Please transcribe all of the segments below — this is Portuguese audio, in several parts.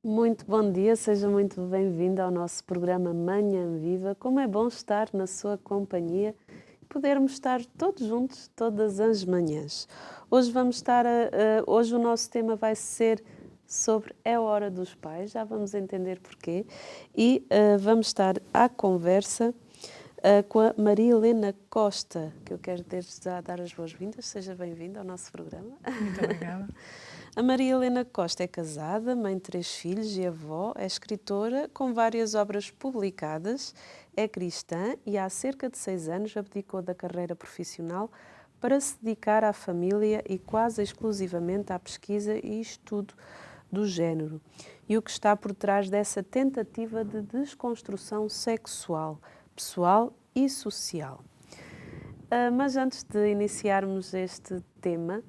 Muito bom dia, seja muito bem-vindo ao nosso programa Manhã Viva. Como é bom estar na sua companhia e podermos estar todos juntos todas as manhãs. Hoje hoje o nosso tema vai ser sobre É a Hora dos Pais, já vamos entender porquê, e vamos estar à conversa com a Maria Helena Costa, que eu quero desde já dar as boas-vindas. Seja bem-vinda ao nosso programa. Muito obrigada. A Maria Helena Costa é casada, mãe de 3 filhos e avó, é escritora com várias obras publicadas, é cristã e há cerca de 6 anos abdicou da carreira profissional para se dedicar à família e quase exclusivamente à pesquisa e estudo do género. E o que está por trás dessa tentativa de desconstrução sexual, pessoal e social. Mas antes de iniciarmos este tema,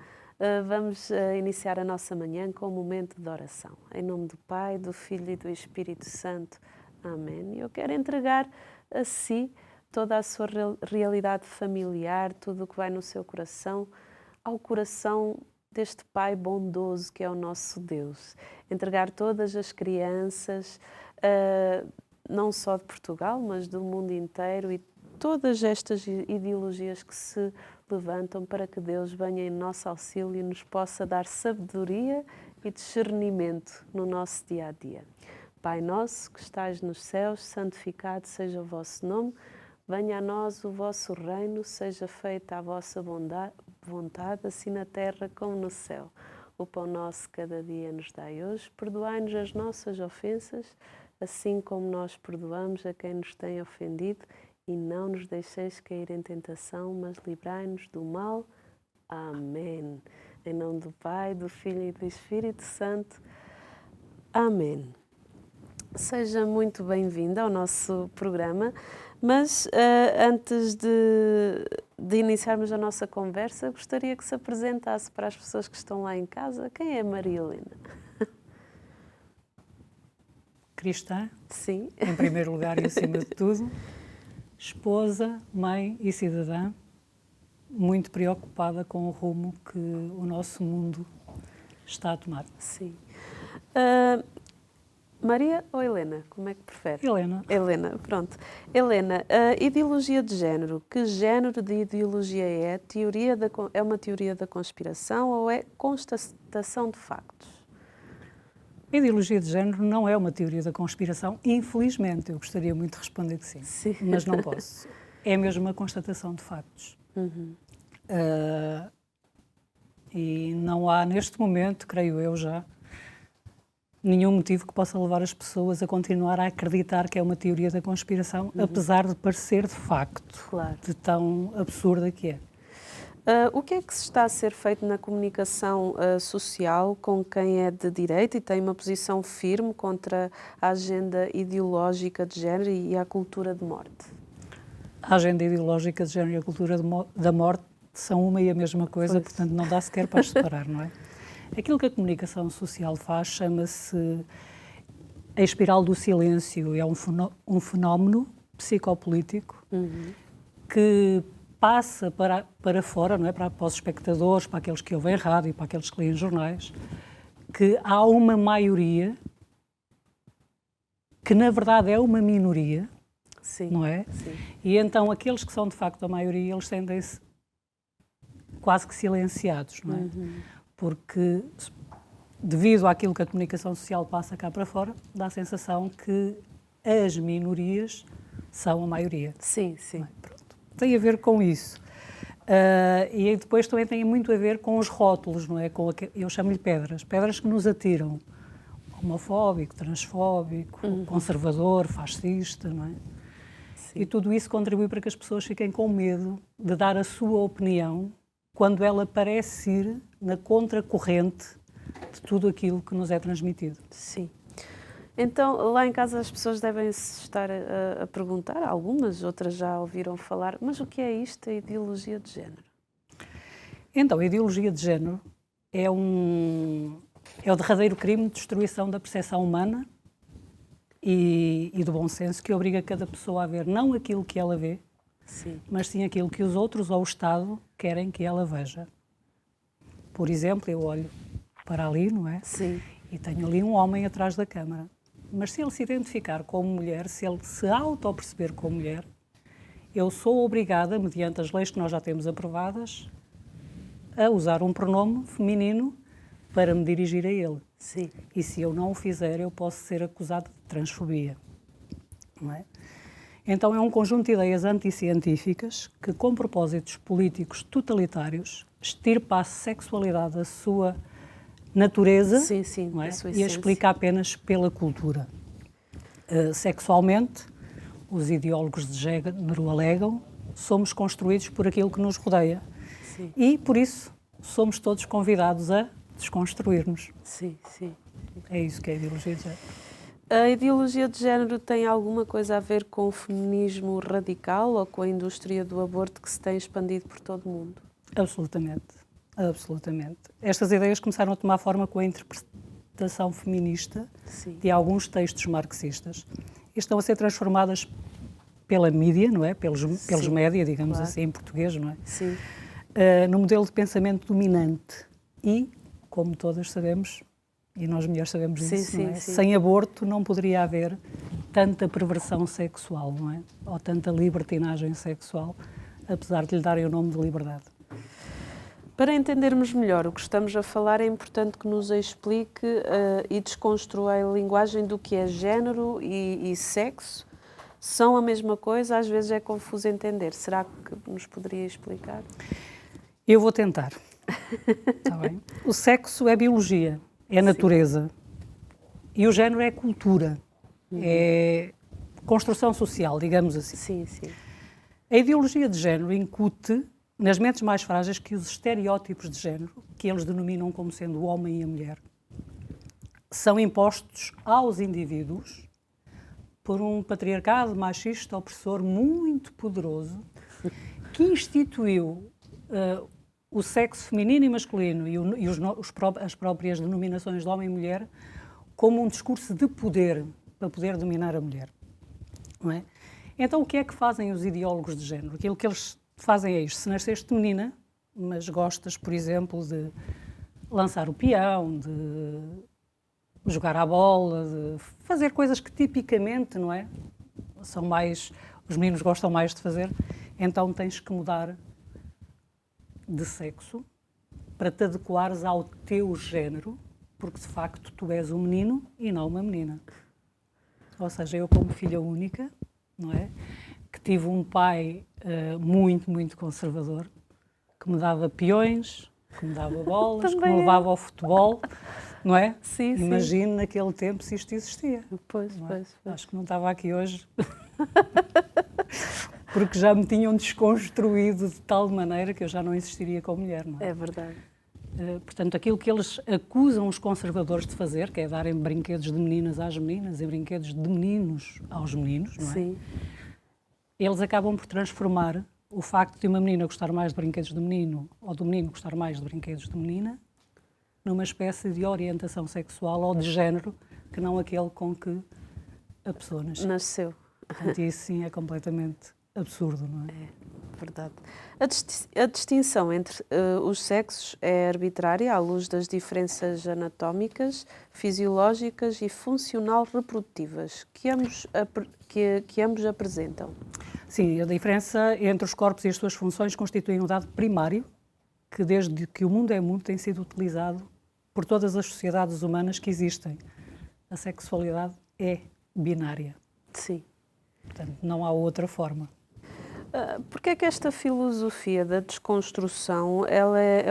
vamos iniciar a nossa manhã com um momento de oração. Em nome do Pai, do Filho e do Espírito Santo. Amém. Eu quero entregar a si toda a sua realidade familiar, tudo o que vai no seu coração, ao coração deste Pai bondoso que é o nosso Deus. Entregar todas as crianças, não só de Portugal, mas do mundo inteiro, e todas estas ideologias que se levantam para que Deus venha em nosso auxílio e nos possa dar sabedoria e discernimento no nosso dia-a-dia. Pai nosso, que estais nos céus, santificado seja o vosso nome, venha a nós o vosso reino, seja feita a vossa vontade, assim na terra como no céu. O pão nosso cada dia nos dai hoje, perdoai-nos as nossas ofensas, assim como nós perdoamos a quem nos tem ofendido, e não nos deixeis cair em tentação, mas livrai-nos do mal. Amém. Em nome do Pai, do Filho e do Espírito Santo. Amém. Seja muito bem-vinda ao nosso programa, mas antes de iniciarmos a nossa conversa, gostaria que se apresentasse para as pessoas que estão lá em casa. Quem é Maria Helena? Cristã, Sim. em primeiro lugar e acima de tudo, esposa, mãe e cidadã, muito preocupada com o rumo que o nosso mundo está a tomar. Sim. Maria ou Helena? Como é que prefere? Helena. Helena, pronto. Helena, a ideologia de género, que género de ideologia é? É uma teoria da conspiração ou é constatação de factos? A ideologia de género não é uma teoria da conspiração, infelizmente. Eu gostaria muito de responder que sim, Sim. mas não posso. É mesmo uma constatação de factos. E não há, neste momento, creio eu já, nenhum motivo que possa levar as pessoas a continuar a acreditar que é uma teoria da conspiração, apesar de parecer de facto, Claro. de tão absurda que é. O que é que se está a ser feito na comunicação social com quem é de direita e tem uma posição firme contra a agenda ideológica de género e a cultura de morte? A agenda ideológica de género e a cultura da morte são uma e a mesma coisa, Pois. portanto não dá sequer para as separar, não é? Aquilo que a comunicação social faz chama-se a espiral do silêncio. É um fenómeno psicopolítico que passa para fora, não é? Para os espectadores, para aqueles que ouvem rádio, para aqueles que leem jornais, que há uma maioria que na verdade é uma minoria, Sim. não é? Sim. E então aqueles que são de facto a maioria, eles sentem-se quase que silenciados, não é? Porque devido àquilo que a comunicação social passa cá para fora, dá a sensação que as minorias são a maioria. Sim, sim. Pronto. Tem a ver com isso. E depois também tem muito a ver com os rótulos, não é? Eu chamo-lhe pedras. Pedras que nos atiram. Homofóbico, transfóbico, conservador, fascista, não é? Sim. E tudo isso contribui para que as pessoas fiquem com medo de dar a sua opinião quando ela parece ir na contracorrente de tudo aquilo que nos é transmitido. Sim. Então, lá em casa as pessoas devem se estar a perguntar, algumas, outras já ouviram falar, mas o que é isto, a ideologia de género? Então, a ideologia de género é o derradeiro crime de destruição da percepção humana e do bom senso que obriga cada pessoa a ver não aquilo que ela vê, Sim. mas sim aquilo que os outros ou o Estado querem que ela veja. Por exemplo, eu olho para ali, não é? Sim. e tenho ali um homem atrás da câmara. Mas se ele se identificar como mulher, se ele se auto-perceber como mulher, eu sou obrigada, mediante as leis que nós já temos aprovadas, a usar um pronome feminino para me dirigir a ele. Sim. E se eu não o fizer, eu posso ser acusado de transfobia. Não é? Então é um conjunto de ideias anticientíficas que, com propósitos políticos totalitários, extirpa a sexualidade da sua natureza, sim, sim, não é? da sua E a essência. explica apenas pela cultura. Sexualmente, os ideólogos de género alegam, somos construídos por aquilo que nos rodeia. Sim. E, por isso, somos todos convidados a desconstruir-nos. Sim, sim. É isso que é a ideologia de género. A ideologia de género tem alguma coisa a ver com o feminismo radical ou com a indústria do aborto que se tem expandido por todo o mundo? Absolutamente, absolutamente. Estas ideias começaram a tomar forma com a interpretação feminista Sim. de alguns textos marxistas e estão a ser transformadas pela mídia, não é? Pelos média, digamos claro. assim, em português, não é? Sim. No modelo de pensamento dominante e, como todas sabemos, e nós mulheres sabemos disso, não é? Sim. Sem aborto não poderia haver tanta perversão sexual, não é? Ou tanta libertinagem sexual, apesar de lhe darem o nome de liberdade. Para entendermos melhor o que estamos a falar, é importante que nos explique e desconstrua a linguagem do que é género e sexo. São a mesma coisa? Às vezes é confuso entender. Será que nos poderia explicar? Eu vou tentar. Está bem? O sexo é biologia, é natureza. E o género é cultura, é construção social, digamos assim. Sim. A ideologia de género incute nas mentes mais frágeis que os estereótipos de género, que eles denominam como sendo o homem e a mulher, são impostos aos indivíduos por um patriarcado machista opressor muito poderoso que instituiu o sexo feminino e masculino e as próprias denominações de homem e mulher como um discurso de poder para poder dominar a mulher. Não é? Então, o que é que fazem os ideólogos de género? Aquilo que eles fazem é isto. Se nasceste menina, mas gostas, por exemplo, de lançar o peão, de jogar à bola, de fazer coisas que tipicamente, não é? São mais, os meninos gostam mais de fazer, então tens que mudar de sexo para te adequares ao teu género, porque de facto tu és um menino e não uma menina. Ou seja, eu como filha única, não é? Que tive um pai muito conservador, que me dava peões, que me dava bolas, que me levava ao futebol, não é? Sim. Imagino naquele tempo se isto existia. Pois. Acho que não estava aqui hoje, porque já me tinham desconstruído de tal maneira que eu já não existiria como mulher, não é? É verdade. Portanto, aquilo que eles acusam os conservadores de fazer, que é darem brinquedos de meninas às meninas e brinquedos de meninos aos meninos, não é? Sim. Eles acabam por transformar o facto de uma menina gostar mais de brinquedos de menino ou do menino gostar mais de brinquedos de menina numa espécie de orientação sexual ou de género que não aquele com que a pessoa Nasceu. Portanto, isso sim é completamente absurdo, não é? É verdade. A distinção entre os sexos é arbitrária à luz das diferenças anatómicas, fisiológicas e funcional-reprodutivas que ambos apresentam. Sim, a diferença entre os corpos e as suas funções constitui um dado primário que, desde que o mundo é mundo, tem sido utilizado por todas as sociedades humanas que existem. A sexualidade é binária. Sim. Portanto, não há outra forma. Porque é que esta filosofia da desconstrução ela é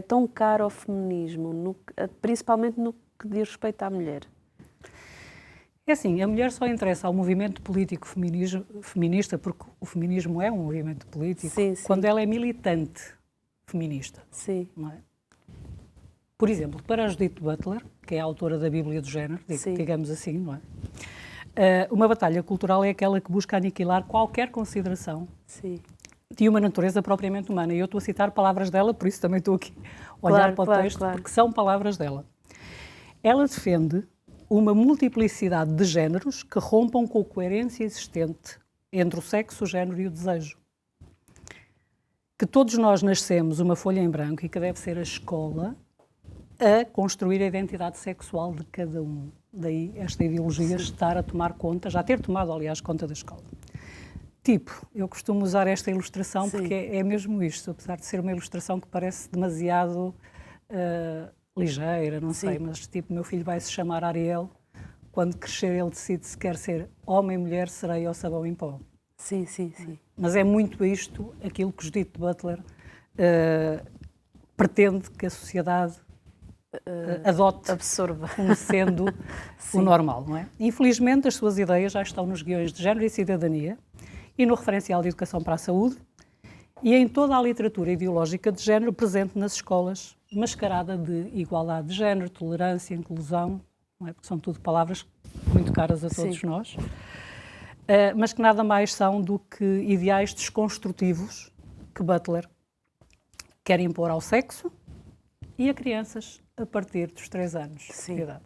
tão cara ao feminismo, principalmente no que diz respeito à mulher? É assim, a mulher só interessa ao movimento político feminista, porque o feminismo é um movimento político, sim. quando ela é militante feminista. Sim. Não é? Por exemplo, para a Judith Butler, que é a autora da Bíblia do Género, digamos assim, não é? Uma batalha cultural é aquela que busca aniquilar qualquer consideração de uma natureza propriamente humana. E eu estou a citar palavras dela, por isso também estou aqui a olhar para o texto, porque são palavras dela. Ela defende uma multiplicidade de géneros que rompam com a coerência existente entre o sexo, o género e o desejo. que todos nós nascemos uma folha em branco e que deve ser a escola a construir a identidade sexual de cada um. Daí esta ideologia estar a tomar conta, já ter tomado, aliás, conta da escola. Tipo, eu costumo usar esta ilustração porque é mesmo isto, apesar de ser uma ilustração que parece demasiado ligeira, não sei, mas tipo, meu filho vai se chamar Ariel, quando crescer ele decide se quer ser homem, mulher, sereia ou sabão em pó. Sim. Mas é muito isto, aquilo que Judith Butler pretende que a sociedade adote absorva como sendo o normal, não é? Infelizmente, as suas ideias já estão nos guiões de género e cidadania e no referencial de educação para a saúde e em toda a literatura ideológica de género presente nas escolas, mascarada de igualdade de género, tolerância, inclusão, não é? Porque são tudo palavras muito caras a todos nós, mas que nada mais são do que ideais desconstrutivos que Butler quer impor ao sexo e a crianças a partir dos 3 anos de idade.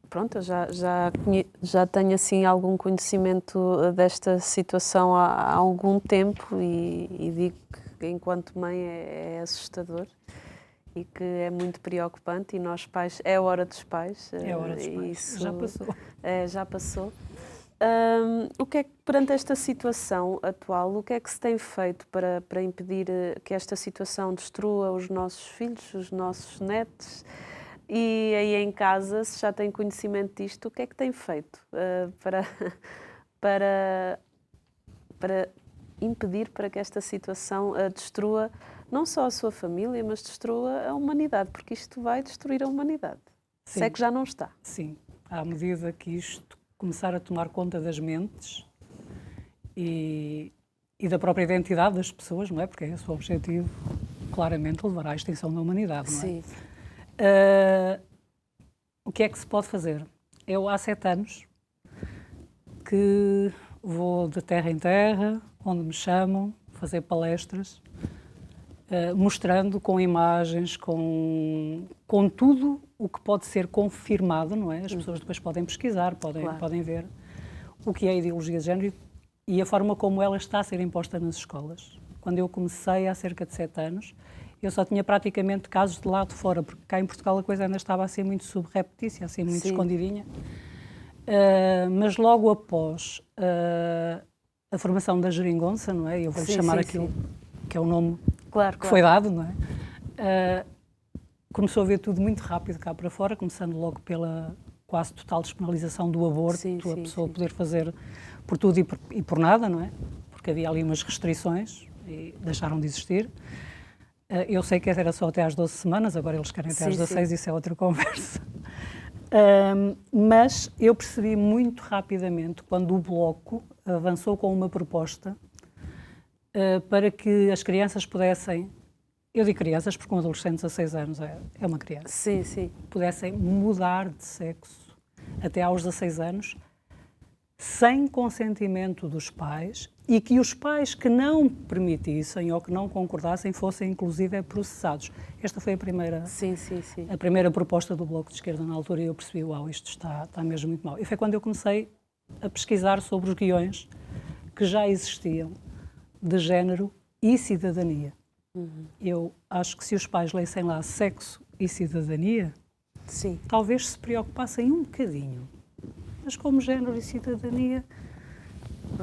Pronto, eu já tenho assim algum conhecimento desta situação há algum tempo e digo que enquanto mãe é assustador e que é muito preocupante e nós pais, é a hora dos pais. É a hora dos pais, isso, já passou. Já passou. O que é que, perante esta situação atual, o que é que se tem feito para impedir que esta situação destrua os nossos filhos, os nossos netos? E aí em casa, se já tem conhecimento disto, o que é que tem feito para impedir para que esta situação destrua não só a sua família, mas destrua a humanidade? Porque isto vai destruir a humanidade. Se é que já não está. Sim, à medida que isto começar a tomar conta das mentes e da própria identidade das pessoas, não é? Porque esse é o objetivo, claramente, levará à extinção da humanidade, não é? Sim. O que é que se pode fazer? Eu, há 7 anos, que vou de terra em terra, onde me chamam, fazer palestras, mostrando com imagens, com tudo o que pode ser confirmado, não é? As pessoas depois podem pesquisar, podem ver o que é a ideologia de género e a forma como ela está a ser imposta nas escolas. Quando eu comecei há cerca de 7 anos, eu só tinha praticamente casos de lá de fora, porque cá em Portugal a coisa ainda estava assim muito subreptícia, assim muito escondidinha. Mas logo após a formação da geringonça, não é? Eu vou-lhe chamar aquilo que é o nome que foi dado, não é? Começou a ver tudo muito rápido cá para fora, começando logo pela quase total despenalização do aborto, a pessoa poder fazer por tudo e por nada, não é? Porque havia ali umas restrições e deixaram de existir. Eu sei que era só até às 12 semanas, agora eles querem até às 16, isso é outra conversa. Mas eu percebi muito rapidamente, quando o Bloco avançou com uma proposta para que as crianças pudessem, eu digo crianças porque um adolescente de 16 anos é uma criança, pudessem mudar de sexo até aos 16 anos, sem consentimento dos pais, e que os pais que não permitissem ou que não concordassem fossem inclusive processados. Esta foi a primeira proposta do Bloco de Esquerda na altura e eu percebi, uau, isto está mesmo muito mal. E foi quando eu comecei a pesquisar sobre os guiões que já existiam de género e cidadania. Eu acho que se os pais lessem lá sexo e cidadania, talvez se preocupassem um bocadinho. Mas como género e cidadania,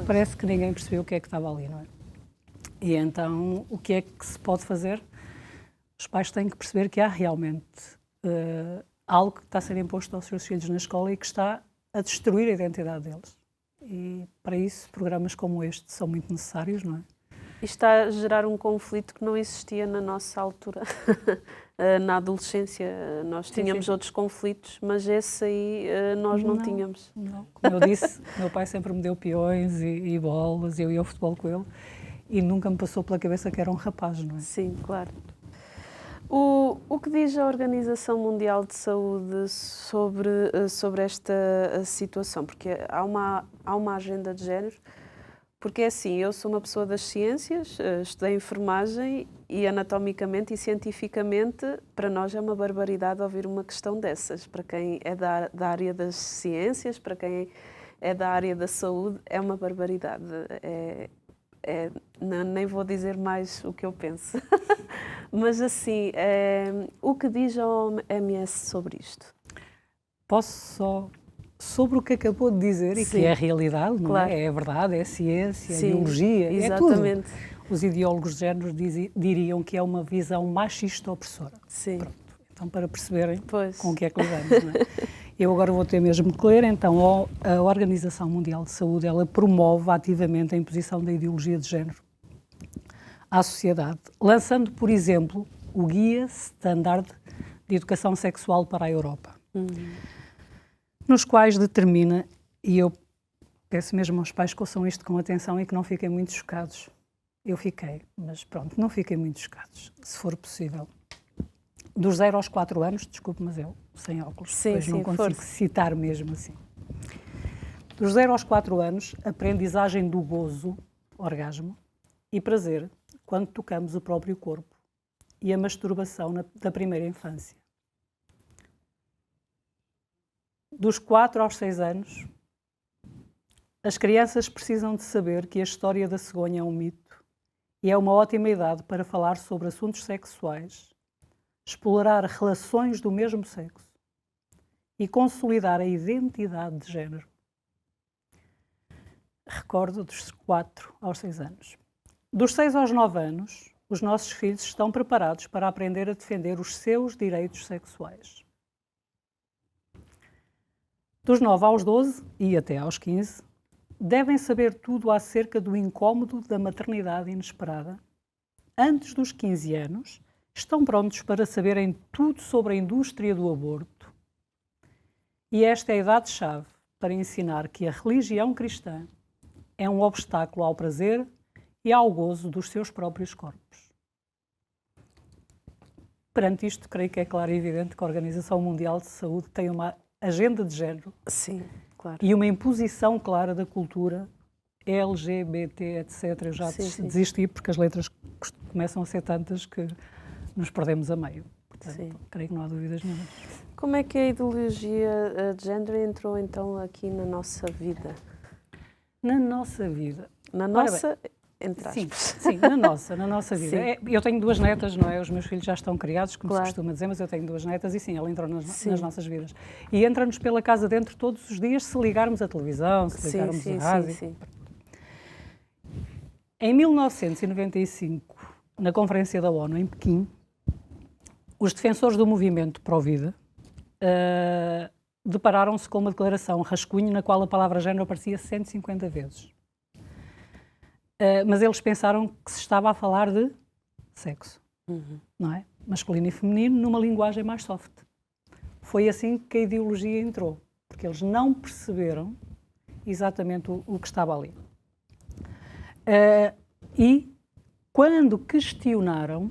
parece que ninguém percebeu o que é que estava ali, não é? E então, o que é que se pode fazer? Os pais têm que perceber que há realmente algo que está a ser imposto aos seus filhos na escola e que está a destruir a identidade deles. E, para isso, programas como este são muito necessários, não é? E está a gerar um conflito que não existia na nossa altura. Na adolescência nós tínhamos outros conflitos, mas esse aí nós não tínhamos. Não, como eu disse, meu pai sempre me deu peões e bolas, eu ia ao futebol com ele e nunca me passou pela cabeça que era um rapaz, não é? Sim, claro. O que diz a Organização Mundial de Saúde sobre esta situação? Porque há uma agenda de género. Porque é assim, eu sou uma pessoa das ciências, estudei enfermagem e anatomicamente e cientificamente, para nós é uma barbaridade ouvir uma questão dessas. Para quem é da área das ciências, para quem é da área da saúde, é uma barbaridade. nem vou dizer mais o que eu penso. Mas assim, o que diz a OMS sobre isto? Posso só, sobre o que acabou de dizer, e Sim, que é a realidade, não claro. é? É a verdade, é a ciência, Sim, a biologia, exatamente. é tudo. Os ideólogos de género diriam que é uma visão machista opressora. Sim. Pronto. Então, para perceberem Pois. com o que é que lidamos, não é? Eu agora vou ter mesmo que ler, então, a Organização Mundial de Saúde, ela promove ativamente a imposição da ideologia de género à sociedade, lançando, por exemplo, o Guia Standard de Educação Sexual para a Europa, nos quais determina, e eu peço mesmo aos pais que ouçam isto com atenção e que não fiquem muito chocados. Eu fiquei, mas pronto, não fiquem muito chocados, se for possível. Dos 0 aos 4 anos, desculpe, mas eu, sem óculos, Sim, depois não sim, consigo força. citar mesmo assim. Dos 0 aos 4 anos, aprendizagem do gozo, orgasmo, e prazer, quando tocamos o próprio corpo, e a masturbação da primeira infância. Dos 4 aos 6 anos, as crianças precisam de saber que a história da cegonha é um mito e é uma ótima idade para falar sobre assuntos sexuais, explorar relações do mesmo sexo e consolidar a identidade de género. Recordo dos 4 aos 6 anos. Dos 6 aos 9 anos, os nossos filhos estão preparados para aprender a defender os seus direitos sexuais. Dos 9 aos 12 e até aos 15, devem saber tudo acerca do incómodo da maternidade inesperada. Antes dos 15 anos, estão prontos para saberem tudo sobre a indústria do aborto. E esta é a idade-chave para ensinar que a religião cristã é um obstáculo ao prazer e ao gozo dos seus próprios corpos. Perante isto, creio que é claro e evidente que a Organização Mundial de Saúde tem uma agenda de género. Sim, claro. E uma imposição clara da cultura LGBT, etc. Eu já desisti porque as letras começam a ser tantas que nos perdemos a meio. Portanto, creio que não há dúvidas nenhuma. Como é que a ideologia de género entrou então aqui na nossa vida? Na nossa vida? Na nossa, entre aspas. Sim, na nossa vida. Eu tenho 2 netas, não é? Os meus filhos já estão criados, como se costuma dizer, mas eu tenho 2 netas e sim, ela entrou nas nossas vidas. E entra-nos pela casa dentro todos os dias se ligarmos a televisão, se ligarmos a rádio. Sim. Em 1995, na Conferência da ONU, em Pequim, os defensores do movimento Pró-Vida depararam-se com uma declaração rascunho na qual a palavra género aparecia 150 vezes. Mas eles pensaram que se estava a falar de sexo, não é? Masculino e feminino, numa linguagem mais soft. Foi assim que a ideologia entrou, porque eles não perceberam exatamente o que estava ali. E, quando questionaram,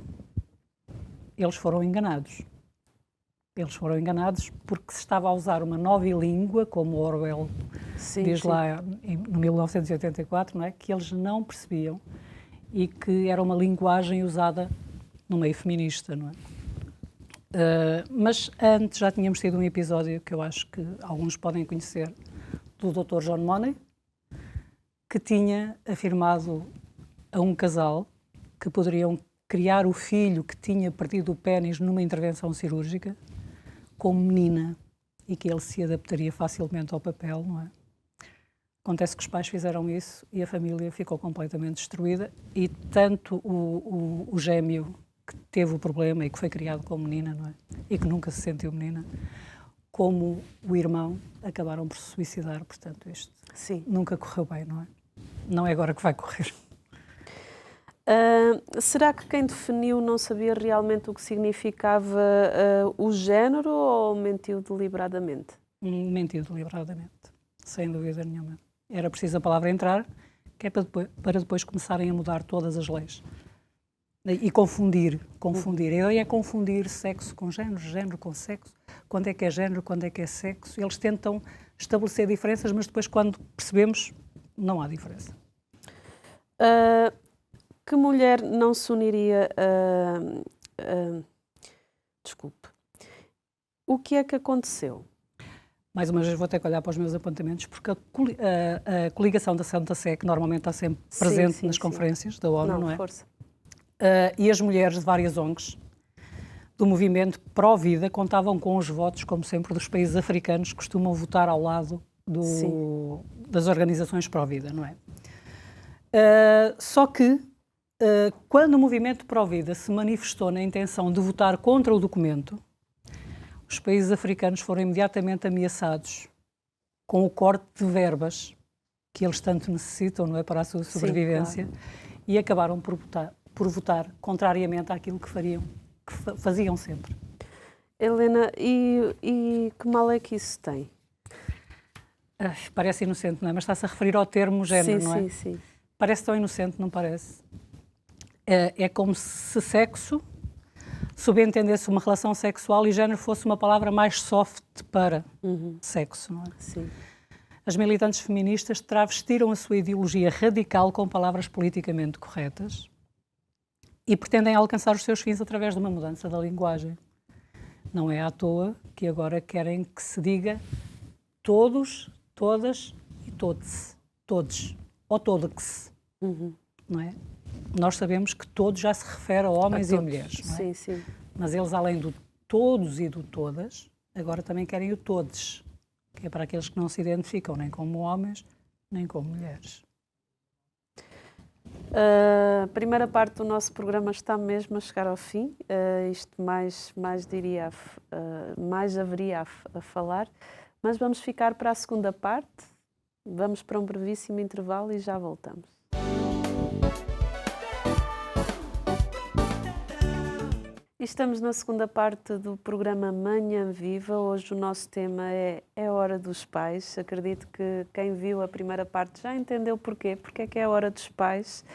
eles foram enganados. Eles foram enganados porque se estava a usar uma nova língua, como Orwell diz lá no 1984, não é? Que eles não percebiam e que era uma linguagem usada no meio feminista, não é? Mas antes já tínhamos tido um episódio que eu acho que alguns podem conhecer, do Dr. John Money, que tinha afirmado a um casal que poderiam criar o filho que tinha perdido o pénis numa intervenção cirúrgica como menina e que ele se adaptaria facilmente ao papel, não é? Acontece que os pais fizeram isso e a família ficou completamente destruída e tanto o gêmeo que teve o problema e que foi criado como menina, não é? E que nunca se sentiu menina, como o irmão acabaram por se suicidar, portanto isto nunca correu bem, não é? Não é agora que vai correr. Será que quem definiu não sabia realmente o que significava o género ou mentiu deliberadamente? Mentiu deliberadamente, sem dúvida nenhuma. Era preciso a palavra entrar, que é para depois começarem a mudar todas as leis. E confundir. A ideia é confundir sexo com género, género com sexo. Quando é que é género, quando é que é sexo. Eles tentam estabelecer diferenças, mas depois, quando percebemos, não há diferença. Que mulher não se uniria Desculpe. O que é que aconteceu? mais uma vez vou ter que olhar para os meus apontamentos, porque a coligação da Santa Sé, que normalmente está sempre presente nas conferências da ONU, não é? Força. E as mulheres de várias ONGs do movimento pró-vida contavam com os votos, como sempre, dos países africanos que costumam votar ao lado das organizações pró-vida, não é? Só que, quando o movimento pró-vida se manifestou na intenção de votar contra o documento, os países africanos foram imediatamente ameaçados com o corte de verbas que eles tanto necessitam, não é, para a sua sobrevivência, claro. E acabaram por votar contrariamente àquilo que faziam sempre. Helena, e que mal é que isso tem? Parece inocente, não é? Mas está-se a referir ao termo género, não é? Sim. Parece tão inocente, não parece? É como se sexo subentendesse uma relação sexual e género fosse uma palavra mais soft para sexo, não é? Sim. As militantes feministas travestiram a sua ideologia radical com palavras politicamente corretas e pretendem alcançar os seus fins através de uma mudança da linguagem. Não é à toa que agora querem que se diga todos, todas e todos. Todos. Ou todos. Não é? Nós sabemos que todos já se refere a homens e mulheres, não é? Sim. Mas eles, além do todos e do todas, agora também querem o todes, que é para aqueles que não se identificam nem como homens, nem como mulheres. A primeira parte do nosso programa está mesmo a chegar ao fim. Isto mais haveria a falar, mas vamos ficar para a segunda parte. Vamos para um brevíssimo intervalo e já voltamos. Estamos na segunda parte do programa Manhã Viva. Hoje o nosso tema é a hora dos pais. Acredito que quem viu a primeira parte já entendeu porquê. Porque é que é a hora dos pais.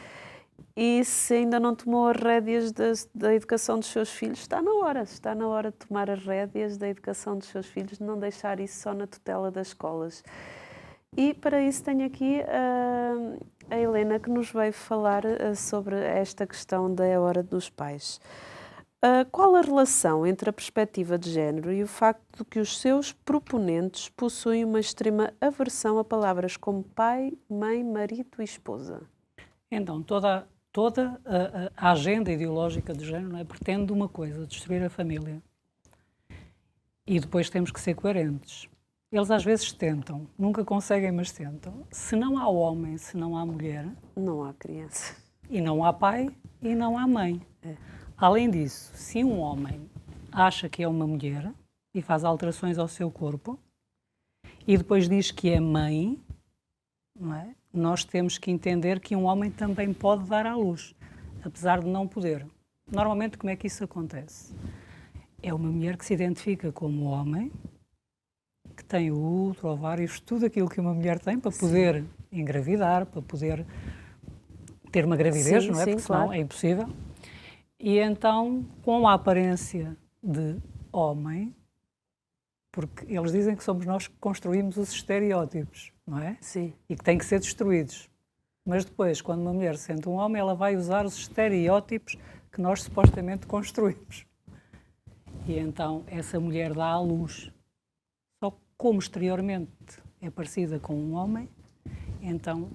E se ainda não tomou as rédeas da educação dos seus filhos, está na hora. Está na hora de tomar as rédeas da educação dos seus filhos, de não deixar isso só na tutela das escolas. E para isso tenho aqui a Helena, que nos veio falar sobre esta questão da hora dos pais. Qual a relação entre a perspectiva de género e o facto de que os seus proponentes possuem uma extrema aversão a palavras como pai, mãe, marido e esposa? Então, toda a agenda ideológica de género, não é, pretende uma coisa, destruir a família. E depois temos que ser coerentes. Eles às vezes tentam, nunca conseguem, mas tentam. Se não há homem, se não há mulher... Não há criança. E não há pai e não há mãe. É. Além disso, se um homem acha que é uma mulher e faz alterações ao seu corpo e depois diz que é mãe, não é? Nós temos que entender que um homem também pode dar à luz, apesar de não poder. Normalmente, como é que isso acontece? É uma mulher que se identifica como homem, que tem o útero, ovários, tudo aquilo que uma mulher tem para poder engravidar, para poder ter uma gravidez, não é? Porque senão claro. É impossível. E então, com a aparência de homem, porque eles dizem que somos nós que construímos os estereótipos, não é? Sim. E que têm que ser destruídos. Mas depois, quando uma mulher sente um homem, ela vai usar os estereótipos que nós supostamente construímos. E então, essa mulher dá à luz. Só como exteriormente é parecida com um homem, então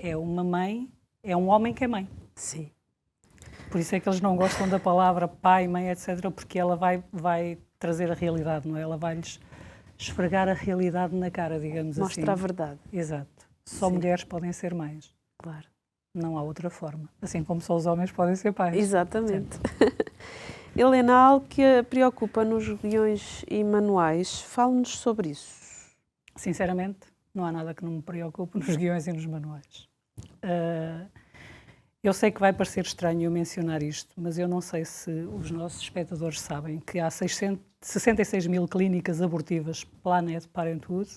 é uma mãe, é um homem que é mãe. Sim. Por isso é que eles não gostam da palavra pai, mãe, etc., porque ela vai trazer a realidade, não é? Ela vai-lhes esfregar a realidade na cara, digamos assim. Mostra a verdade. Exato. Só mulheres podem ser mães. Claro. Não há outra forma. Assim como só os homens podem ser pais. Exatamente. Helena, algo que a preocupa nos guiões e manuais, fale-nos sobre isso. Sinceramente, não há nada que não me preocupe nos guiões e nos manuais. Eu sei que vai parecer estranho eu mencionar isto, mas eu não sei se os nossos espectadores sabem que há 66 mil clínicas abortivas Planned Parenthood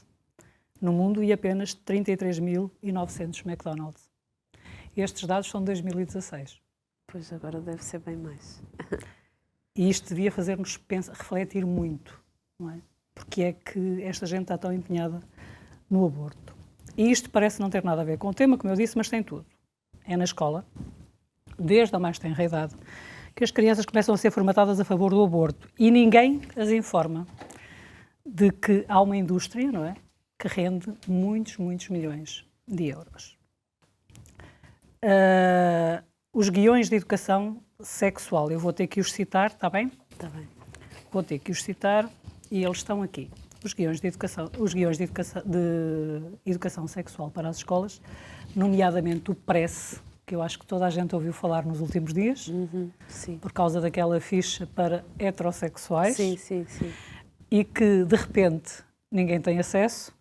no mundo e apenas 33.900 McDonald's. Estes dados são de 2016. Pois agora deve ser bem mais. E isto devia fazer-nos refletir muito, não é? Porque é que esta gente está tão empenhada no aborto. E isto parece não ter nada a ver com o tema, como eu disse, mas tem tudo. É na escola, desde a mais tenra idade, que as crianças começam a ser formatadas a favor do aborto e ninguém as informa de que há uma indústria, não é? Que rende muitos, muitos milhões de euros. Os guiões de educação sexual, eu vou ter que os citar, está bem? Está bem. Vou ter que os citar e eles estão aqui. Os guiões de educação sexual para as escolas, nomeadamente o PRESS, que eu acho que toda a gente ouviu falar nos últimos dias, Sim. por causa daquela ficha para heterossexuais. Sim, sim, sim. E que, de repente, ninguém tem acesso,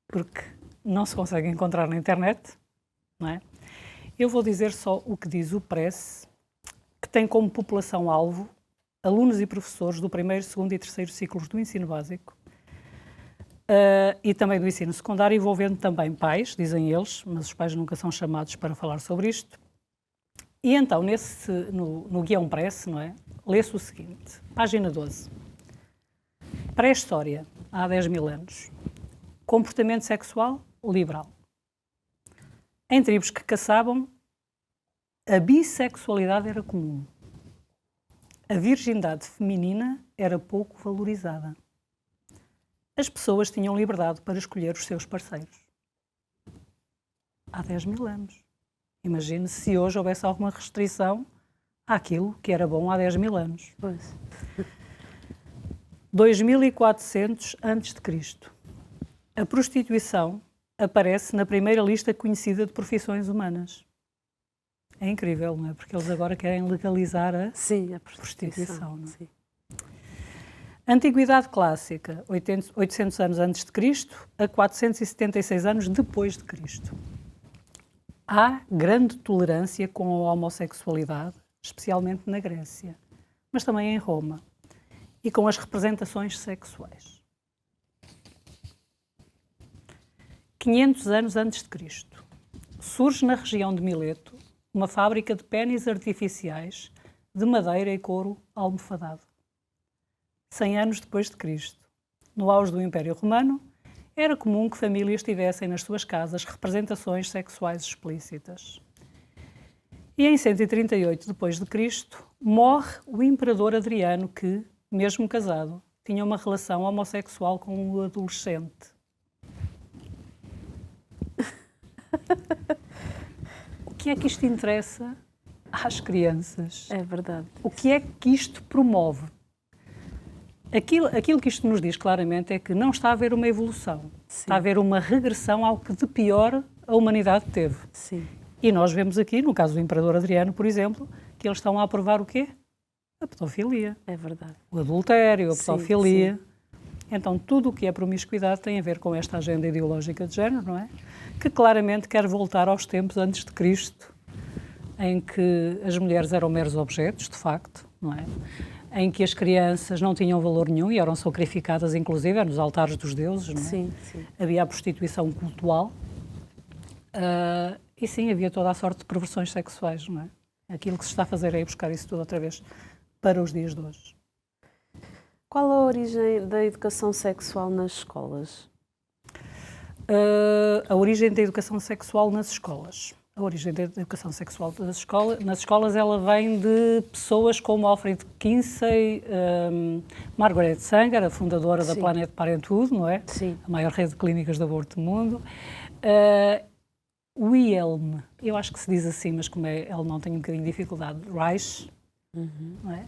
porque não se consegue encontrar na internet, não é? Eu vou dizer só o que diz o PRESS, que tem como população-alvo alunos e professores do primeiro, segundo e terceiro ciclos do ensino básico e também do ensino secundário, envolvendo também pais, dizem eles, mas os pais nunca são chamados para falar sobre isto. E então, no guião PRESS, não é? Lê-se o seguinte, página 12. Pré-história, há 10 mil anos. Comportamento sexual liberal. Em tribos que caçavam, a bissexualidade era comum. A virgindade feminina era pouco valorizada. As pessoas tinham liberdade para escolher os seus parceiros. Há 10 mil anos. Imagine se hoje houvesse alguma restrição àquilo que era bom há 10 mil anos. Pois. 2400 a.C. A prostituição aparece na primeira lista conhecida de profissões humanas. É incrível, não é? Porque eles agora querem legalizar a prostituição. Não é? Sim. Antiguidade clássica, 800 anos antes de Cristo a 476 anos depois de Cristo. Há grande tolerância com a homossexualidade, especialmente na Grécia, mas também em Roma, e com as representações sexuais. 500 anos antes de Cristo, surge na região de Mileto uma fábrica de pénis artificiais de madeira e couro almofadado. 100 anos depois de Cristo, no auge do Império Romano, era comum que famílias tivessem nas suas casas representações sexuais explícitas. E em 138 depois de Cristo, morre o imperador Adriano que, mesmo casado, tinha uma relação homossexual com um adolescente. O que é que isto interessa às crianças? É verdade. O que é que isto promove? Aquilo que isto nos diz claramente é que não está a haver uma evolução. Sim. Está a haver uma regressão ao que de pior a humanidade teve. Sim. E nós vemos aqui, no caso do imperador Adriano, por exemplo, que eles estão a aprovar o quê? A pedofilia. É verdade. O adultério, a pedofilia. Sim. Então, tudo o que é promiscuidade tem a ver com esta agenda ideológica de género, não é? Que claramente quer voltar aos tempos antes de Cristo, em que as mulheres eram meros objetos, de facto, não é? Em que as crianças não tinham valor nenhum e eram sacrificadas, inclusive, nos altares dos deuses, não é? Sim, sim. Havia a prostituição cultural e, sim, havia toda a sorte de perversões sexuais, não é? Aquilo que se está a fazer é ir buscar isso tudo outra vez para os dias de hoje. Qual a origem da educação sexual nas escolas? A origem da educação sexual nas escolas. A origem da educação sexual nas escolas ela vem de pessoas como Alfred Kinsey, Margaret Sanger, a fundadora da Planned Parenthood, não é? Sim. A maior rede de clínicas de aborto do mundo. Wilhelm, eu acho que se diz assim, mas como ele não tem um bocadinho de dificuldade, Reich, não é?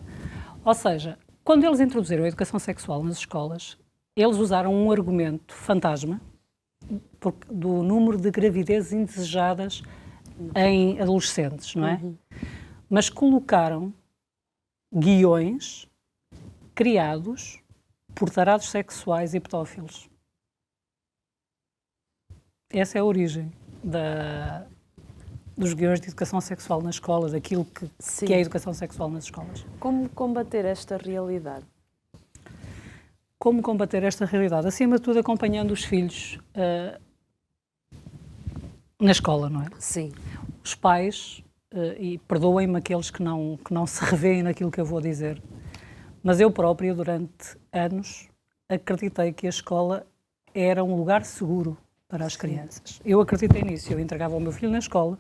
Ou seja, quando eles introduziram a educação sexual nas escolas, eles usaram um argumento fantasma do número de gravidezes indesejadas em adolescentes, não é? Mas colocaram guiões criados por tarados sexuais e pedófilos. Essa é a origem dos guiões de educação sexual na escola, daquilo que é a educação sexual nas escolas. Como combater esta realidade? Como combater esta realidade? Acima de tudo, acompanhando os filhos na escola, não é? Sim. Os pais, e perdoem-me aqueles que não se revêem naquilo que eu vou dizer, mas eu própria, durante anos, acreditei que a escola era um lugar seguro para as crianças. Eu acreditei nisso, eu entregava o meu filho na escola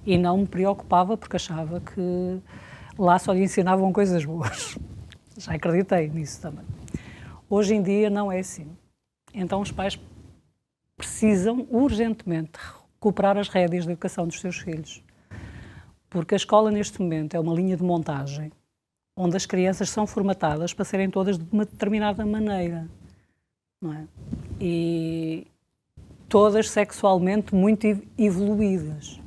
e não me preocupava porque achava que lá só lhe ensinavam coisas boas. Já acreditei nisso também. Hoje em dia não é assim. Então os pais precisam urgentemente recuperar as rédeas da educação dos seus filhos, porque a escola neste momento é uma linha de montagem onde as crianças são formatadas para serem todas de uma determinada maneira, não é? E todas sexualmente muito evoluídas.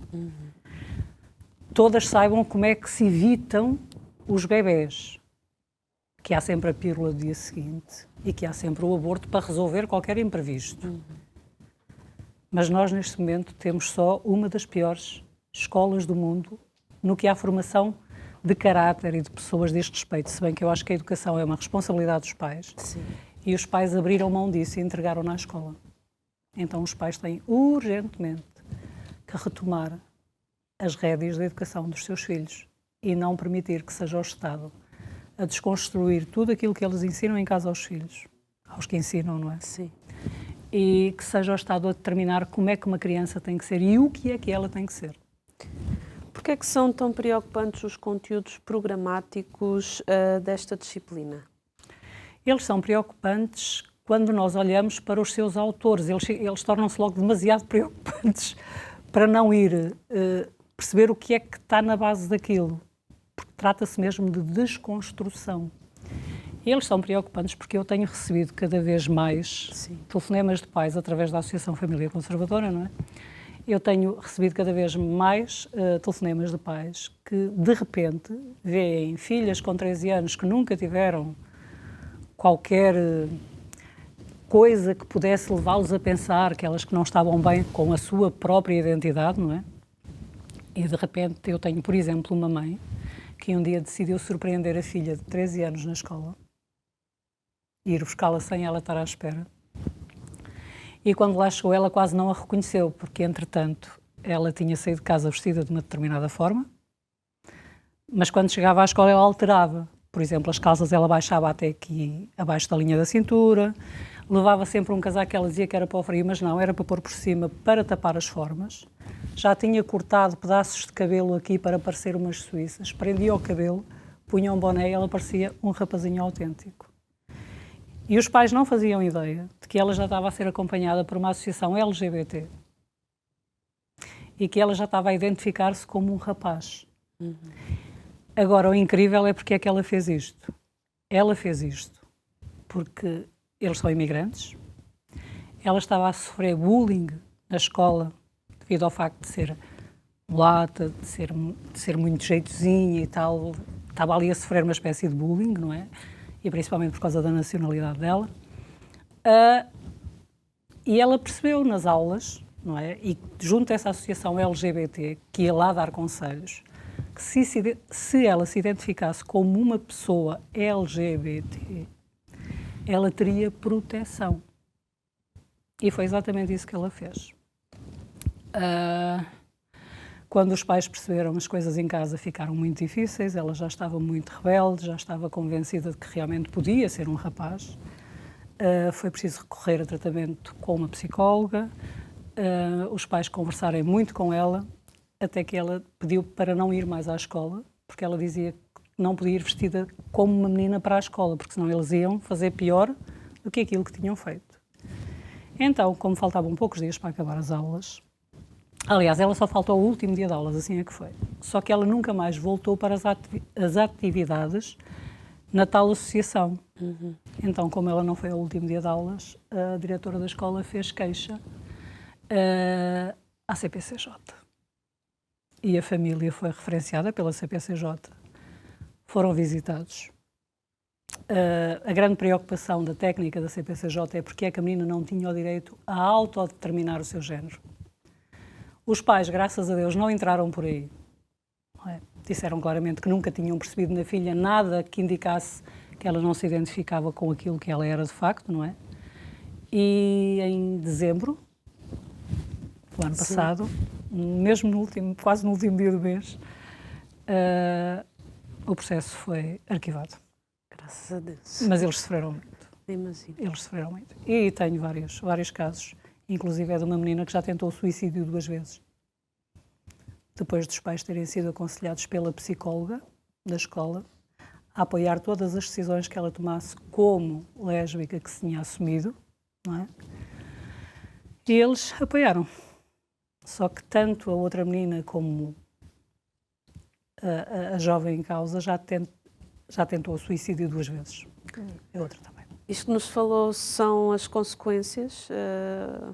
Todas saibam como é que se evitam os bebés, que há sempre a pílula do dia seguinte e que há sempre o aborto para resolver qualquer imprevisto. Mas nós, neste momento, temos só uma das piores escolas do mundo no que há formação de caráter e de pessoas deste respeito, se bem que eu acho que a educação é uma responsabilidade dos pais. Sim. E os pais abriram mão disso e entregaram na escola. Então os pais têm urgentemente que retomar as rédeas da educação dos seus filhos e não permitir que seja o Estado a desconstruir tudo aquilo que eles ensinam em casa aos filhos, aos que ensinam, não é? Sim. E que seja o Estado a determinar como é que uma criança tem que ser e o que é que ela tem que ser. Porquê é que são tão preocupantes os conteúdos programáticos desta disciplina? Eles são preocupantes quando nós olhamos para os seus autores. Eles tornam-se logo demasiado preocupantes para não ir perceber o que é que está na base daquilo. Porque trata-se mesmo de desconstrução. E eles são preocupantes porque eu tenho recebido cada vez mais telefonemas de pais através da Associação Família Conservadora, não é? Eu tenho recebido cada vez mais telefonemas de pais que, de repente, veem filhas com 13 anos que nunca tiveram qualquer coisa que pudesse levá-los a pensar que elas que não estavam bem com a sua própria identidade, não é? E, de repente, eu tenho, por exemplo, uma mãe que um dia decidiu surpreender a filha de 13 anos na escola, ir buscá-la sem ela estar à espera. E quando lá chegou, ela quase não a reconheceu, porque, entretanto, ela tinha saído de casa vestida de uma determinada forma, mas quando chegava à escola ela alterava. Por exemplo, as calças ela baixava até aqui, abaixo da linha da cintura, levava sempre um casaco que ela dizia que era para o frio, mas não, era para pôr por cima para tapar as formas. Já tinha cortado pedaços de cabelo aqui para parecer umas suíças, prendia o cabelo, punha um boné e ela parecia um rapazinho autêntico. E os pais não faziam ideia de que ela já estava a ser acompanhada por uma associação LGBT e que ela já estava a identificar-se como um rapaz. Agora, o incrível é porque é que ela fez isto. Ela fez isto porque eles são imigrantes, ela estava a sofrer bullying na escola devido ao facto de ser mulata, de ser muito jeitozinha e tal. Estava ali a sofrer uma espécie de bullying, não é? E principalmente por causa da nacionalidade dela. E ela percebeu nas aulas, não é? E junto a essa associação LGBT, que ia lá dar conselhos, que se ela se identificasse como uma pessoa LGBT, ela teria proteção. E foi exatamente isso que ela fez. Quando os pais perceberam as coisas em casa ficaram muito difíceis, ela já estava muito rebelde, já estava convencida de que realmente podia ser um rapaz. Foi preciso recorrer a tratamento com uma psicóloga, os pais conversarem muito com ela, até que ela pediu para não ir mais à escola, porque ela dizia que não podia ir vestida como uma menina para a escola, porque senão eles iam fazer pior do que aquilo que tinham feito. Então, como faltavam poucos dias para acabar as aulas, aliás, ela só faltou o último dia de aulas, assim é que foi. Só que ela nunca mais voltou para as atividades na tal associação. Então, como ela não foi ao último dia de aulas, a diretora da escola fez queixa à CPCJ. E a família foi referenciada pela CPCJ. Foram visitados. A grande preocupação da técnica da CPCJ é porque é que a menina não tinha o direito a autodeterminar o seu género. Os pais, graças a Deus, não entraram por aí. Não é? Disseram claramente que nunca tinham percebido na filha nada que indicasse que ela não se identificava com aquilo que ela era de facto, não é? E em dezembro do ano passado, mesmo quase no último dia do mês, o processo foi arquivado. Graças a Deus. Mas eles sofreram muito. Imagino. Eles sofreram muito. E tenho vários casos, inclusive é de uma menina que já tentou o suicídio 2 vezes. Depois dos pais terem sido aconselhados pela psicóloga da escola a apoiar todas as decisões que ela tomasse como lésbica que se tinha assumido, não é? E eles apoiaram. Só que tanto a outra menina como a jovem em causa já tentou o suicídio 2 vezes. A outra também. Isto que nos falou são as consequências,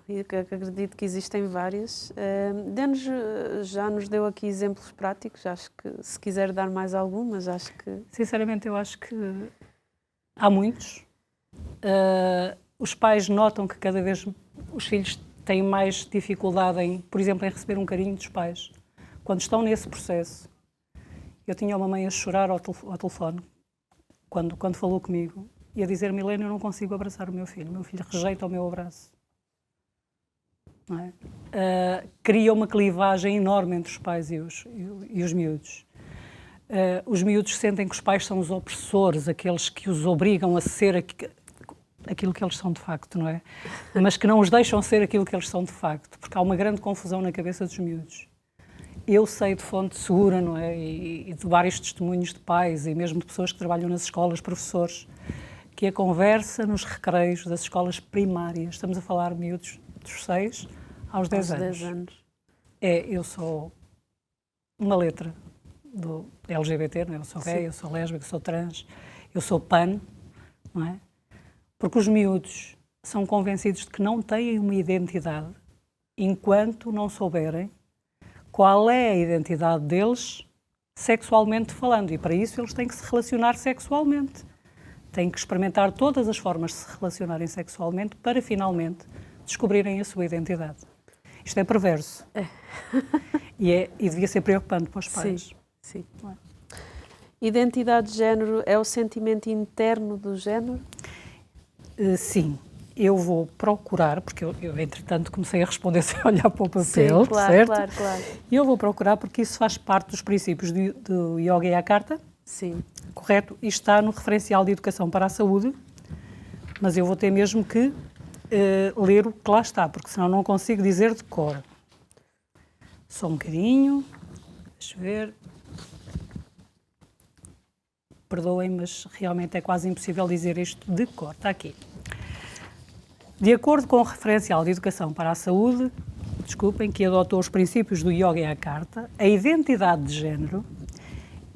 e que acredito que existem várias. Já nos deu aqui exemplos práticos, acho que se quiser dar mais algum, mas acho que... Sinceramente, eu acho que há muitos. Os pais notam que cada vez os filhos têm mais dificuldade em, por exemplo, em receber um carinho dos pais. Quando estão nesse processo. Eu tinha uma mãe a chorar ao telefone, quando falou comigo, e a dizer: Milena, eu não consigo abraçar o meu filho rejeita o meu abraço. Não é? Cria uma clivagem enorme entre os pais e os miúdos. Os miúdos sentem que os pais são os opressores, aqueles que os obrigam a ser aquilo que eles são de facto, não é? Mas que não os deixam ser aquilo que eles são de facto, porque há uma grande confusão na cabeça dos miúdos. Eu sei de fonte segura, não é? E de vários testemunhos de pais e mesmo de pessoas que trabalham nas escolas, professores, que a conversa nos recreios das escolas primárias, estamos a falar de miúdos dos 6 aos 10 anos. Eu sou uma letra do LGBT, não é? Eu sou gay, eu sou lésbica, eu sou trans, eu sou pan, não é? Porque os miúdos são convencidos de que não têm uma identidade enquanto não souberem qual é a identidade deles sexualmente falando. E para isso eles têm que se relacionar sexualmente. Têm que experimentar todas as formas de se relacionarem sexualmente para finalmente descobrirem a sua identidade. Isto é perverso. E devia ser preocupante para os pais. Sim. É? Identidade de género é o sentimento interno do género? Sim. Eu vou procurar, porque eu entretanto comecei a responder sem olhar para o papel, sim, claro, certo? Claro. E eu vou procurar porque isso faz parte dos princípios do Yoga e a Carta. Sim. Correto? E está no referencial de educação para a saúde, mas eu vou ter mesmo que ler o que lá está, porque senão não consigo dizer de cor. Só um bocadinho, deixa eu ver. Perdoem, mas realmente é quase impossível dizer isto de cor. Está aqui. De acordo com o referencial de educação para a saúde, que adotou os princípios do Yoga e a Carta, a identidade de género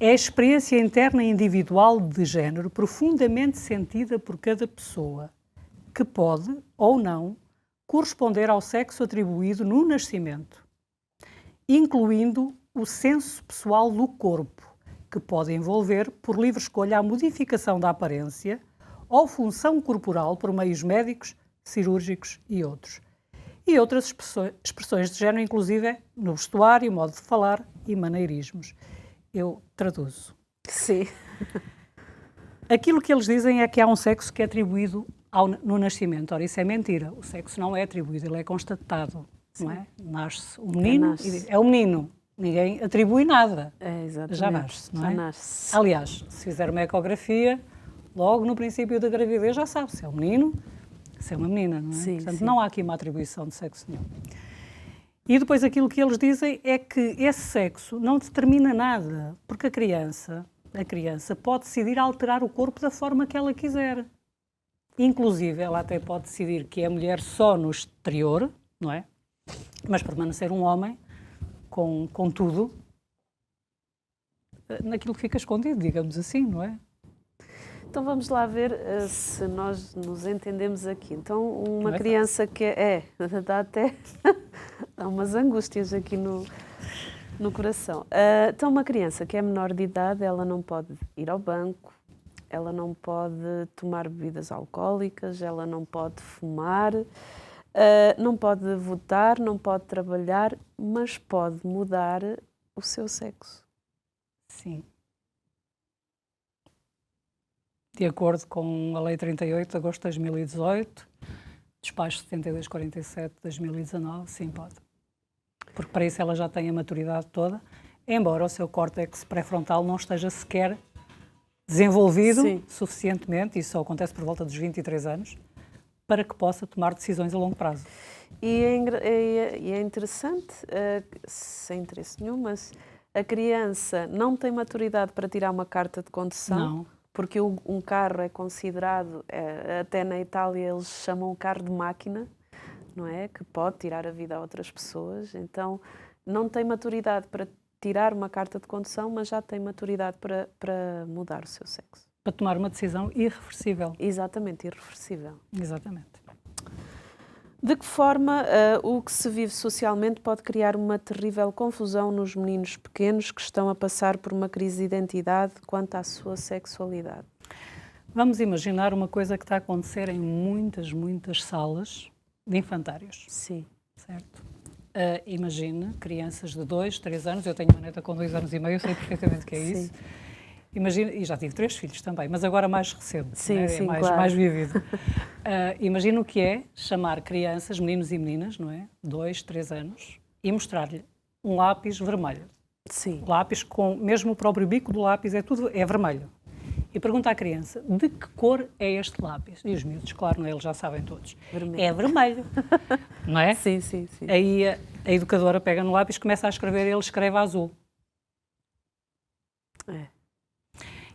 é a experiência interna e individual de género profundamente sentida por cada pessoa, que pode, ou não, corresponder ao sexo atribuído no nascimento, incluindo o senso pessoal do corpo, que pode envolver, por livre escolha, a modificação da aparência ou função corporal por meios médicos, cirúrgicos e outros. E outras expressões de género, inclusive no vestuário, modo de falar e maneirismos. Eu traduzo. Sim. Aquilo que eles dizem é que há um sexo que é atribuído no nascimento. Ora, isso é mentira. O sexo não é atribuído, ele é constatado. Não é? Nasce o menino, é o menino. Ninguém atribui nada. Exatamente. Já nasce, não é? Já nasce. Aliás, se fizer uma ecografia, logo no princípio da gravidez já sabe se é um menino, se é uma menina, não é? Sim, portanto, sim. não há aqui uma atribuição de sexo nenhum. E depois aquilo que eles dizem é que esse sexo não determina nada, porque a criança pode decidir alterar o corpo da forma que ela quiser. Inclusive, ela até pode decidir que é mulher só no exterior, não é? Mas permanecer um homem com tudo naquilo que fica escondido, digamos assim, não é? Então vamos lá ver se nós nos entendemos aqui. Então uma Não é criança que dá até dá umas angústias aqui no coração. Então uma criança que é menor de idade, ela não pode ir ao banco, ela não pode tomar bebidas alcoólicas, ela não pode fumar, não pode votar, não pode trabalhar, mas pode mudar o seu sexo. Sim. De acordo com a Lei 38 de agosto de 2018, despacho 7247 de 2019, sim, pode. Porque para isso ela já tem a maturidade toda, embora o seu córtex pré-frontal não esteja sequer desenvolvido suficientemente, isso só acontece por volta dos 23 anos, para que possa tomar decisões a longo prazo. E é interessante, sem interesse nenhum, mas a criança não tem maturidade para tirar uma carta de condução? Não. porque um carro é considerado, até na Itália eles chamam o carro de máquina, não é? Que pode tirar a vida a outras pessoas. Então não tem maturidade para tirar uma carta de condução, mas já tem maturidade para mudar o seu sexo. Para tomar uma decisão irreversível. Exatamente, irreversível. Exatamente. De que forma o que se vive socialmente pode criar uma terrível confusão nos meninos pequenos que estão a passar por uma crise de identidade quanto à sua sexualidade? Vamos imaginar uma coisa que está a acontecer em muitas salas de infantários. Sim. Certo? Imagine crianças de 2, 3 anos, eu tenho uma neta com 2 anos e meio, eu sei perfeitamente o que é isso. Imagina, e já tive 3 filhos também, mas agora mais recente, sim, né? sim, mais, claro. mais vivido. Imagina o que é chamar crianças, meninos e meninas, não é? 2, 3 anos, e mostrar-lhe um lápis vermelho. Sim. Lápis com, mesmo o próprio bico do lápis é vermelho. E pergunta à criança, de que cor é este lápis? E os miúdos, claro, não é? Eles já sabem todos. Vermelho. É vermelho, não é? Sim, sim, sim. Aí a educadora pega no lápis, começa a escrever e ele escreve azul. É.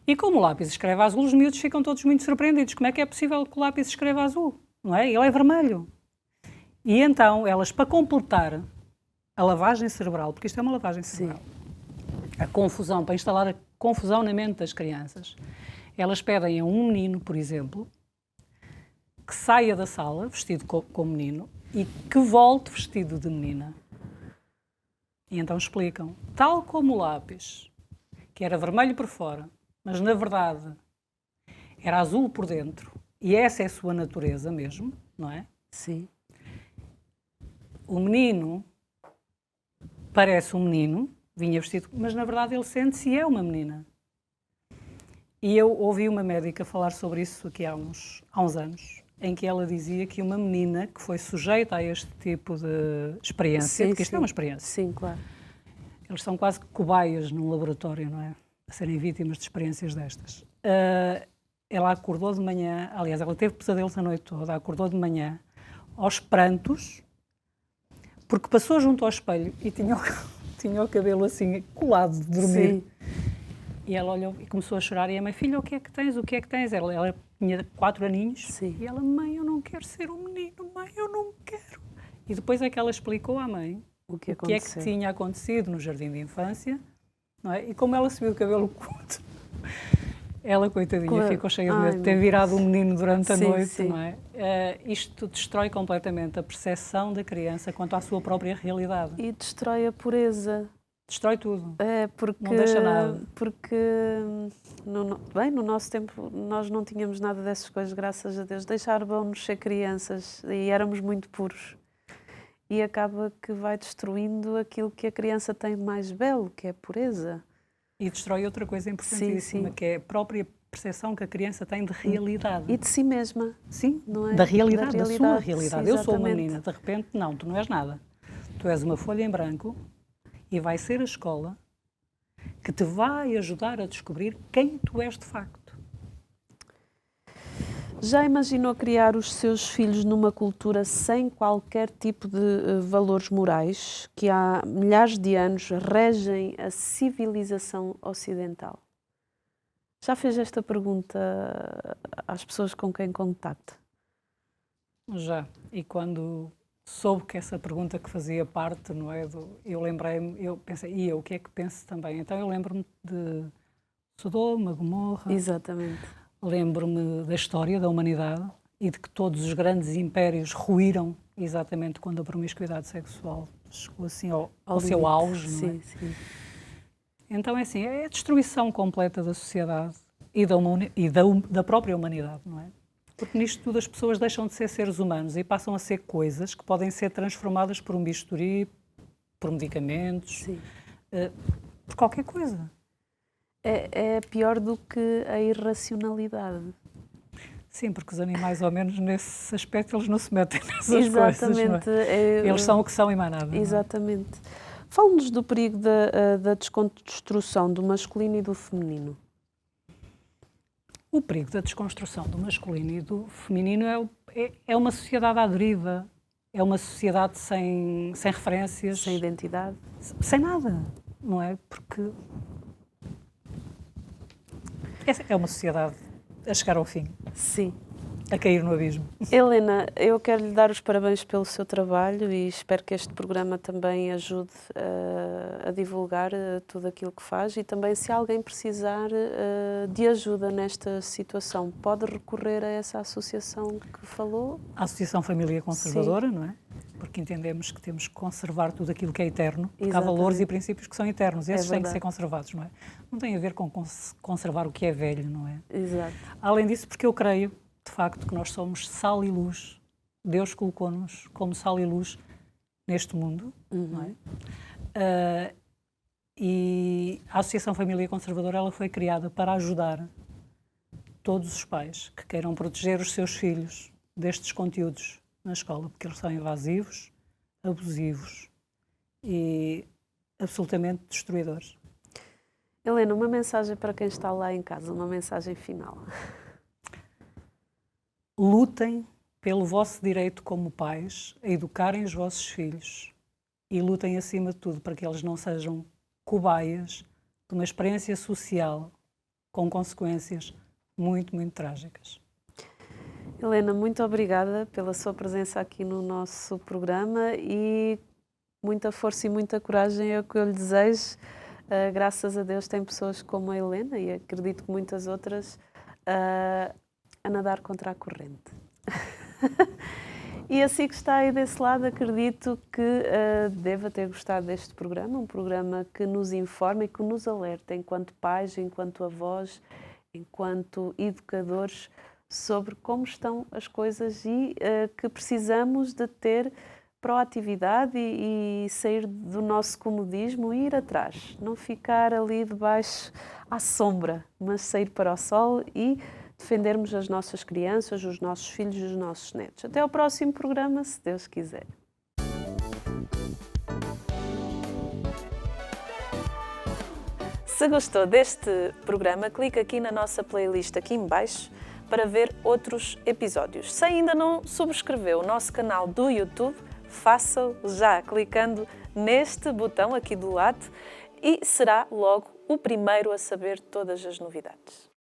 E como o lápis escreve azul, os miúdos ficam todos muito surpreendidos. Como é que é possível que o lápis escreva azul? Não é? Ele é vermelho. E então, elas, para completar a lavagem cerebral, porque isto é uma lavagem cerebral, a confusão, para instalar a confusão na mente das crianças, elas pedem a um menino, por exemplo, que saia da sala vestido como menino e que volte vestido de menina. E então explicam, tal como o lápis, que era vermelho por fora, mas na verdade era azul por dentro, e essa é a sua natureza mesmo, não é? Sim. O menino parece um menino, vinha vestido, mas na verdade ele sente-se e é uma menina. E eu ouvi uma médica falar sobre isso aqui há uns anos, em que ela dizia que uma menina que foi sujeita a este tipo de experiência, porque isto é uma experiência. Sim, claro. Eles são quase cobaias num laboratório, não é? A serem vítimas de experiências destas. Ela acordou de manhã, aliás, ela teve pesadelos a noite toda, acordou de manhã aos prantos, porque passou junto ao espelho e tinha o cabelo assim colado de dormir. Sim. E ela olhou e começou a chorar. E a mãe, filha, o que é que tens? O que é que tens? Ela tinha 4 aninhos. Sim. E ela, mãe, eu não quero ser um menino, mãe, eu não quero. E depois é que ela explicou à mãe o que é que tinha acontecido no jardim de infância, não é? E como ela se viu o cabelo curto, ela, coitadinha, ficou cheia de medo de ter virado um menino durante a noite, não é? Isto destrói completamente a percepção da criança quanto à sua própria realidade. E destrói a pureza. Destrói tudo. Porque, não deixa nada. Porque, no nosso tempo, nós não tínhamos nada dessas coisas, graças a Deus. Deixaram-nos ser crianças e éramos muito puros. E acaba que vai destruindo aquilo que a criança tem de mais belo, que é a pureza. E destrói outra coisa importantíssima, que é a própria percepção que a criança tem de realidade. E de si mesma. Sim, não é? da realidade, da sua realidade. Sim, eu sou uma menina, de repente, não, tu não és nada. Tu és uma folha em branco e vai ser a escola que te vai ajudar a descobrir quem tu és de facto. Já imaginou criar os seus filhos numa cultura sem qualquer tipo de valores morais que há milhares de anos regem a civilização ocidental? Já fez esta pergunta às pessoas com quem contacta? Já. E quando soube que essa pergunta que fazia parte, não é, eu lembrei-me, eu pensei, e eu, o que é que penso também? Então eu lembro-me de Sodoma, Gomorra. Exatamente. Lembro-me da história da humanidade e de que todos os grandes impérios ruíram exatamente quando a promiscuidade sexual chegou assim ao seu auge, não é? Sim, sim. Então é assim, é a destruição completa da sociedade e da própria humanidade, não é? Porque nisto tudo as pessoas deixam de ser seres humanos e passam a ser coisas que podem ser transformadas por um bisturi, por medicamentos, por qualquer coisa. É pior do que a irracionalidade. Sim, porque os animais, ao menos nesse aspecto, eles não se metem nessas Exatamente. coisas. Eles são o que são e mais nada. Exatamente. Fale-nos do perigo da desconstrução do masculino e do feminino. O perigo da desconstrução do masculino e do feminino é uma sociedade à deriva, é uma sociedade sem referências. Sem identidade. Sem nada, não é? Porque É uma sociedade a chegar ao fim, Sim. a cair no abismo. Helena, eu quero lhe dar os parabéns pelo seu trabalho e espero que este programa também ajude a divulgar tudo aquilo que faz e também se alguém precisar de ajuda nesta situação, pode recorrer a essa associação que falou? A Associação Família Conservadora, não é? Porque entendemos que temos que conservar tudo aquilo que é eterno, porque há valores e princípios que são eternos, esses têm que ser conservados, não é? Não tem a ver com conservar o que é velho, não é? Exato. Além disso, porque eu creio, de facto, que nós somos sal e luz. Deus colocou-nos como sal e luz neste mundo, não é? E a Associação Família Conservadora ela foi criada para ajudar todos os pais que queiram proteger os seus filhos destes conteúdos na escola, porque eles são invasivos, abusivos e absolutamente destruidores. Helena, uma mensagem para quem está lá em casa, uma mensagem final. Lutem pelo vosso direito como pais a educarem os vossos filhos e lutem acima de tudo para que eles não sejam cobaias de uma experiência social com consequências muito, muito trágicas. Helena, muito obrigada pela sua presença aqui no nosso programa e muita força e muita coragem é o que eu lhe desejo. Graças a Deus tem pessoas como a Helena e acredito que muitas outras a nadar contra a corrente. E assim que está aí desse lado, acredito que deva ter gostado deste programa, um programa que nos informa e que nos alerta enquanto pais, enquanto avós, enquanto educadores, sobre como estão as coisas e que precisamos de ter proatividade e sair do nosso comodismo e ir atrás, não ficar ali debaixo à sombra, mas sair para o sol e defendermos as nossas crianças, os nossos filhos e os nossos netos. Até ao próximo programa, se Deus quiser. Se gostou deste programa, clique aqui na nossa playlist aqui em baixo para ver outros episódios. Se ainda não subscreveu o nosso canal do YouTube, faça-o já clicando neste botão aqui do lado e será logo o primeiro a saber todas as novidades.